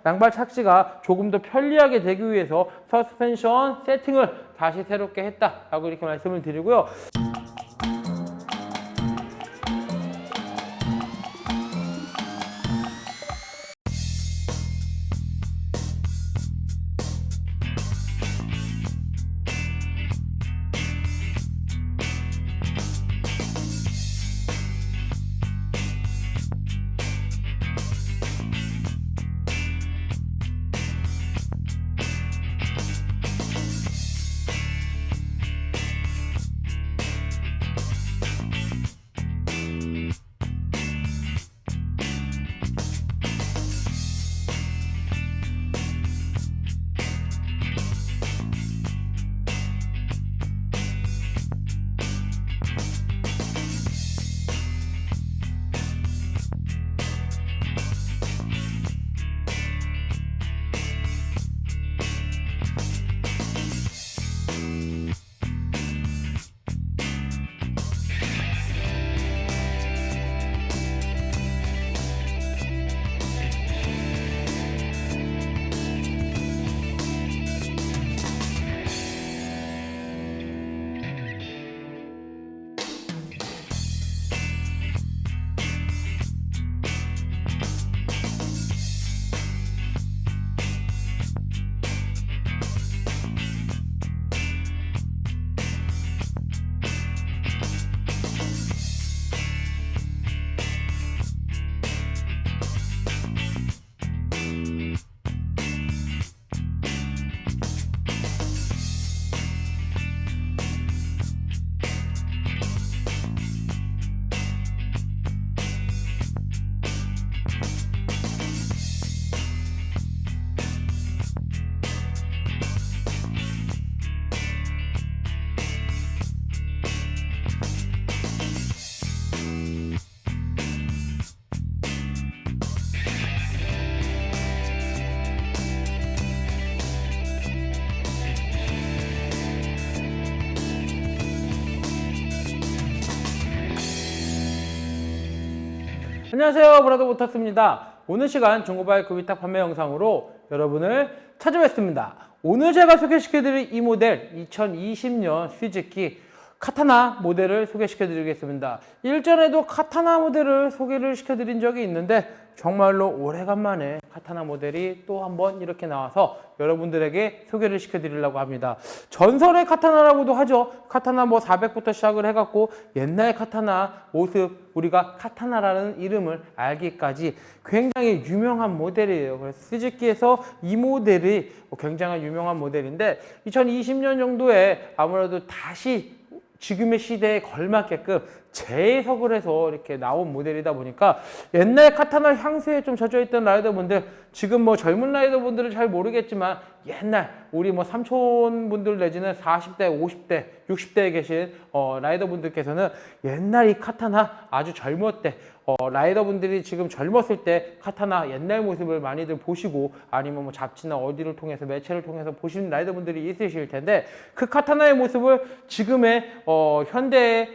양발 착지가 조금 더 편리하게 되기 위해서 서스펜션 세팅을 다시 새롭게 했다라고 이렇게 말씀을 드리고요. 안녕하세요, 브라더 모터스입니다. 오늘 시간 중고바이크 위탁 판매 영상으로 여러분을 찾아뵙습니다. 오늘 제가 소개시켜드릴 이 모델 2020년 스즈키 카타나 모델을 소개시켜드리겠습니다. 일전에도 카타나 모델을 소개를 시켜드린 적이 있는데 정말로 오래간만에 카타나 모델이 또 한번 이렇게 나와서 여러분들에게 소개를 시켜드리려고 합니다. 전설의 카타나라고도 하죠. 카타나 400부터 시작을 해갖고 옛날 카타나 모습, 우리가 카타나라는 이름을 알기까지 굉장히 유명한 모델이에요. 그래서 스즈키에서 이 모델이 굉장히 유명한 모델인데 2020년 정도에 아무래도 다시 지금의 시대에 걸맞게끔 재해석을 해서 이렇게 나온 모델이다 보니까 옛날 카타나 향수에 좀 젖어있던 라이더분들, 지금 젊은 라이더분들은 잘 모르겠지만 옛날 우리 삼촌분들 내지는 40대, 50대, 60대에 계신 라이더분들께서는 옛날 이 카타나 아주 젊을 때 라이더분들이 지금 젊었을 때 카타나 옛날 모습을 많이들 보시고 아니면 잡지나 어디를 통해서 매체를 통해서 보시는 라이더분들이 있으실 텐데 그 카타나의 모습을 지금의 현대의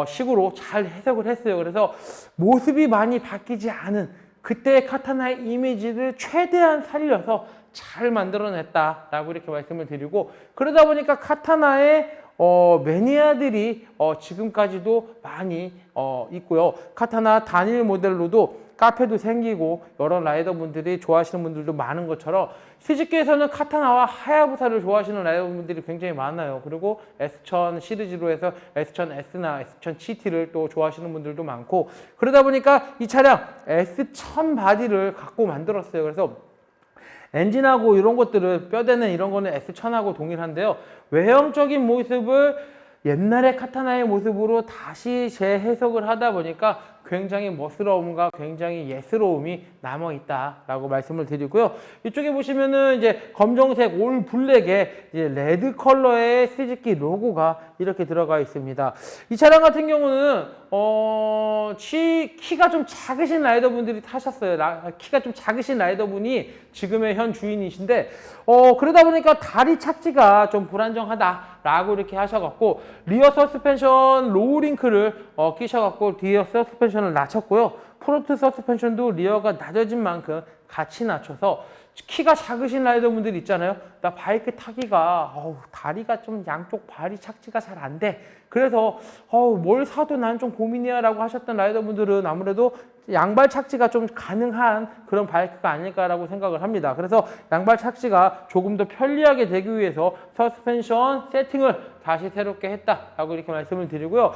식으로 잘 해석을 했어요. 그래서 모습이 많이 바뀌지 않은 그때의 카타나의 이미지를 최대한 살려서 잘 만들어냈다라고 이렇게 말씀을 드리고, 그러다 보니까 카타나의 매니아들이 지금까지도 많이 있고요. 카타나 단일 모델로도 카페도 생기고 여러 라이더분들이 좋아하시는 분들도 많은 것처럼 스즈키에서는 카타나와 하야부사를 좋아하시는 라이더분들이 굉장히 많아요. 그리고 S1000 시리즈로 해서 S1000S나 S1000 GT를 또 좋아하시는 분들도 많고, 그러다 보니까 이 차량 S1000 바디를 갖고 만들었어요. 그래서 엔진하고 이런 것들은 뼈대는 이런 거는 S1000하고 동일한데요. 외형적인 모습을 옛날의 카타나의 모습으로 다시 재해석을 하다 보니까 굉장히 멋스러움과 굉장히 예스러움이 남아있다라고 말씀을 드리고요. 이쪽에 보시면은 이제 검정색 올 블랙에 이제 레드 컬러의 스즈키 로고가 이렇게 들어가 있습니다. 이 차량 같은 경우는 키가 좀 작으신 라이더분들이 타셨어요. 키가 좀 작으신 라이더분이 지금의 현 주인이신데 그러다 보니까 다리 착지가 좀 불안정하다라고 이렇게 하셔갖고 리어 서스펜션 로우링크를 끼셔갖고 리어 서스펜션을 낮췄고요. 프론트 서스펜션도 리어가 낮아진 만큼 같이 낮춰서 키가 작으신 라이더분들 있잖아요. 나 바이크 타기가 다리가 좀 양쪽 발이 착지가 잘 안 돼. 그래서 뭘 사도 난 좀 고민이야 라고 하셨던 라이더분들은 아무래도 양발 착지가 좀 가능한 그런 바이크가 아닐까라고 생각을 합니다. 그래서 양발 착지가 조금 더 편리하게 되기 위해서 서스펜션 세팅을 다시 새롭게 했다라고 이렇게 말씀을 드리고요.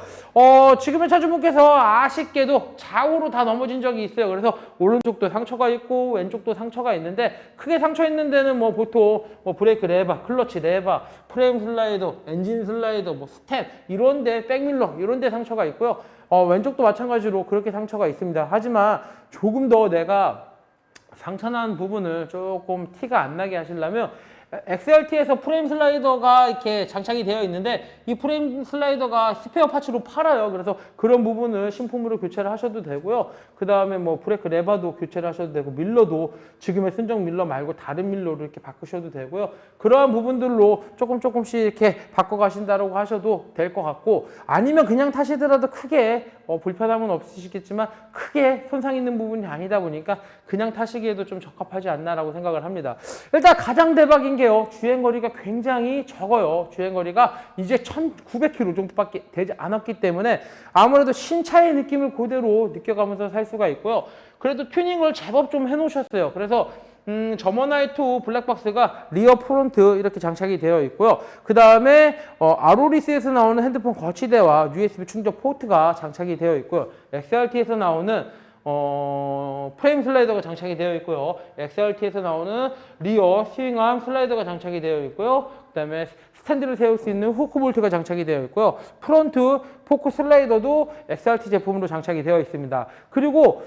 지금의 차주분께서 아쉽게도 좌우로 다 넘어진 적이 있어요. 그래서 오른쪽도 상처가 있고 왼쪽도 상처가 있는데, 크게 상처 있는 데는 뭐 보통 뭐 브레이크 레바, 클러치 레바, 프레임 슬라이더, 엔진 슬라이더, 뭐 스텝 이런데, 백밀러 이런데 상처가 있고요. 왼쪽도 마찬가지로 그렇게 상처가 있습니다. 하지만 조금 더 내가 상처난 부분을 조금 티가 안 나게 하시려면 XLT에서 프레임 슬라이더가 이렇게 장착이 되어 있는데, 이 프레임 슬라이더가 스페어 파츠로 팔아요. 그래서 그런 부분을 신품으로 교체를 하셔도 되고요. 그 다음에 뭐 브레이크 레버도 교체를 하셔도 되고, 밀러도 지금의 순정 밀러 말고 다른 밀러로 이렇게 바꾸셔도 되고요. 그러한 부분들로 조금씩 이렇게 바꿔가신다고 하셔도 될 것 같고, 아니면 그냥 타시더라도 크게 불편함은 없으시겠지만 크게 손상 있는 부분이 아니다 보니까 그냥 타시기에도 좀 적합하지 않나라고 생각을 합니다. 일단 가장 대박인 게요, 주행거리가 굉장히 적어요. 주행거리가 이제 1900km 정도밖에 되지 않았기 때문에 아무래도 신차의 느낌을 그대로 느껴가면서 살 수가 있고요. 그래도 튜닝을 제법 좀 해놓으셨어요. 그래서 저머나이2 블랙박스가 리어 프론트 이렇게 장착이 되어 있고요. 그 다음에 아로리스에서 나오는 핸드폰 거치대와 USB 충전 포트가 장착이 되어 있고요. XRT에서 나오는 프레임 슬라이더가 장착이 되어 있고요. XRT에서 나오는 리어 스윙암 슬라이더가 장착이 되어 있고요. 그 다음에 스탠드를 세울 수 있는 후크 볼트가 장착이 되어 있고요. 프론트 포크 슬라이더도 XRT 제품으로 장착이 되어 있습니다. 그리고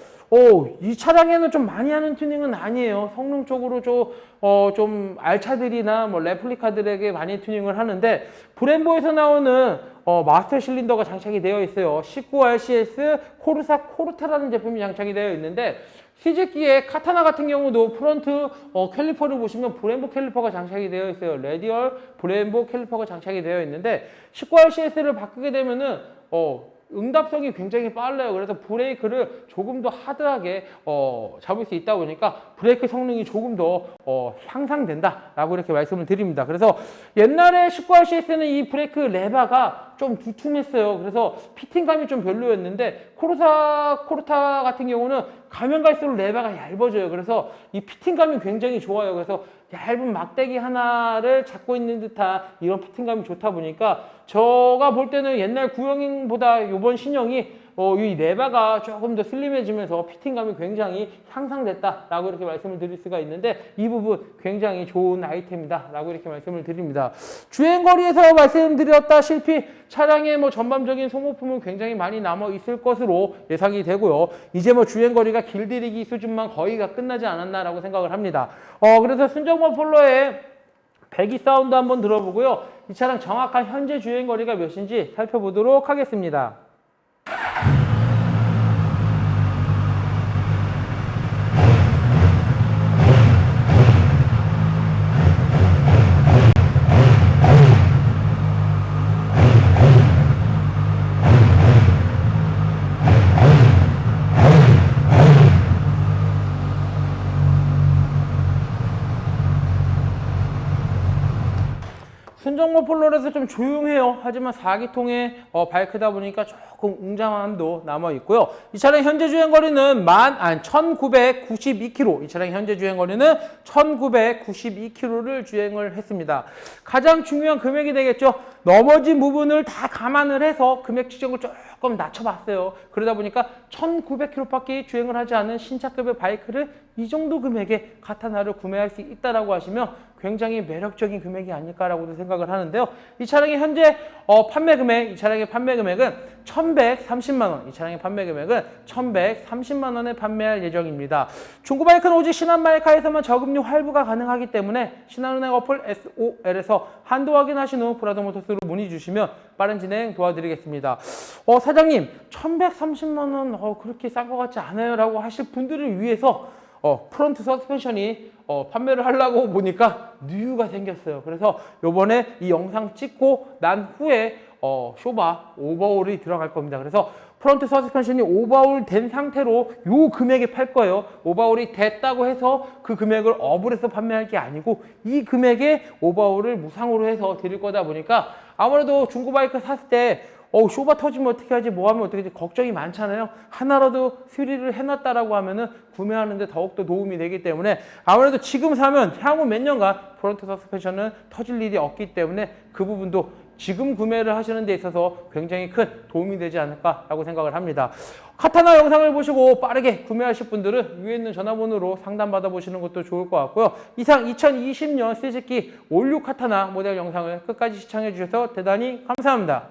이 차량에는 좀 많이 하는 튜닝은 아니에요. 성능적으로 좀 알차들이나 뭐 레플리카들에게 많이 튜닝을 하는데, 브렘보에서 나오는 마스터 실린더가 장착이 되어 있어요. 19RCS 코르사 코르타라는 제품이 장착이 되어 있는데, 스즈키의 카타나 같은 경우도 프론트 캘리퍼를 보시면 브렘보 캘리퍼가 장착이 되어 있어요. 레디얼 브렘보 캘리퍼가 장착이 되어 있는데, 19RCS를 바꾸게 되면은 응답성이 굉장히 빨라요. 그래서 브레이크를 조금 더 하드하게 잡을 수 있다 보니까 브레이크 성능이 조금 더 향상된다라고 이렇게 말씀을 드립니다. 그래서 옛날에 19RCS는 이 브레이크 레바가 좀 두툼했어요. 그래서 피팅감이 좀 별로였는데, 코르타 같은 경우는 가면 갈수록 레바가 얇아져요. 그래서 이 피팅감이 굉장히 좋아요. 그래서 얇은 막대기 하나를 잡고 있는 듯한 이런 피팅감이 좋다 보니까, 제가 볼 때는 옛날 구형보다 이번 신형이 이 레바가 조금 더 슬림해지면서 피팅감이 굉장히 향상됐다라고 이렇게 말씀을 드릴 수가 있는데, 이 부분 굉장히 좋은 아이템이다라고 이렇게 말씀을 드립니다. 주행거리에서 말씀드렸다시피 차량의 뭐 전반적인 소모품은 굉장히 많이 남아 있을 것으로 예상이 되고요. 이제 뭐 주행거리가 길들이기 수준만 거의가 끝나지 않았나라고 생각을 합니다. 그래서 순정모 폴로의 배기 사운드 한번 들어보고요. 이 차량 정확한 현재 주행거리가 몇인지 살펴보도록 하겠습니다. 순정모 폴로에서 좀 조용해요. 하지만 4기통의 바이크다 보니까 조금 웅장함도 남아 있고요. 이 차량 현재 주행거리는 1992km. 이 차량 현재 주행거리는 1992km를 주행을 했습니다. 가장 중요한 금액이 되겠죠. 넘어진 부분을 다 감안을 해서 금액 지정을 조금 낮춰봤어요. 그러다 보니까 1900km밖에 주행을 하지 않은 신차급의 바이크를 이 정도 금액에 카타나를 구매할 수 있다라고 하시면 굉장히 매력적인 금액이 아닐까라고도 생각을 하는데요. 이 차량의 현재 판매 금액, 이 차량의 판매 금액은 1,130만 원. 이 차량의 판매 금액은 1,130만 원에 판매할 예정입니다. 중고바이크는 오직 신한마이카에서만 저금리 할부가 가능하기 때문에 신한은행 어플 SOL에서 한도 확인하신 후 브라더모터스로 문의 주시면 빠른 진행 도와드리겠습니다. 사장님, 1,130만 원 그렇게 싼 것 같지 않아요? 라고 하실 분들을 위해서 프론트 서스펜션이 판매를 하려고 보니까 뉴가 생겼어요. 그래서 요번에 이 영상 찍고 난 후에 쇼바 오버홀이 들어갈 겁니다. 그래서 프론트 서스펜션이 오버홀 된 상태로 요 금액에 팔 거예요. 오버홀이 됐다고 해서 그 금액을 업을 해서 판매할 게 아니고 이 금액에 오버홀을 무상으로 해서 드릴 거다 보니까 아무래도 중고바이크 샀을 때 쇼바 터지면 어떻게 하지, 뭐 하면 어떻게 하지 걱정이 많잖아요. 하나라도 수리를 해놨다라고 하면은 구매하는데 더욱더 도움이 되기 때문에 아무래도 지금 사면 향후 몇 년간 프론트 서스펜션은 터질 일이 없기 때문에 그 부분도 지금 구매를 하시는 데 있어서 굉장히 큰 도움이 되지 않을까라고 생각을 합니다. 카타나 영상을 보시고 빠르게 구매하실 분들은 위에 있는 전화번호로 상담 받아보시는 것도 좋을 것 같고요. 이상 2020년 스즈키 올류 카타나 모델 영상을 끝까지 시청해 주셔서 대단히 감사합니다.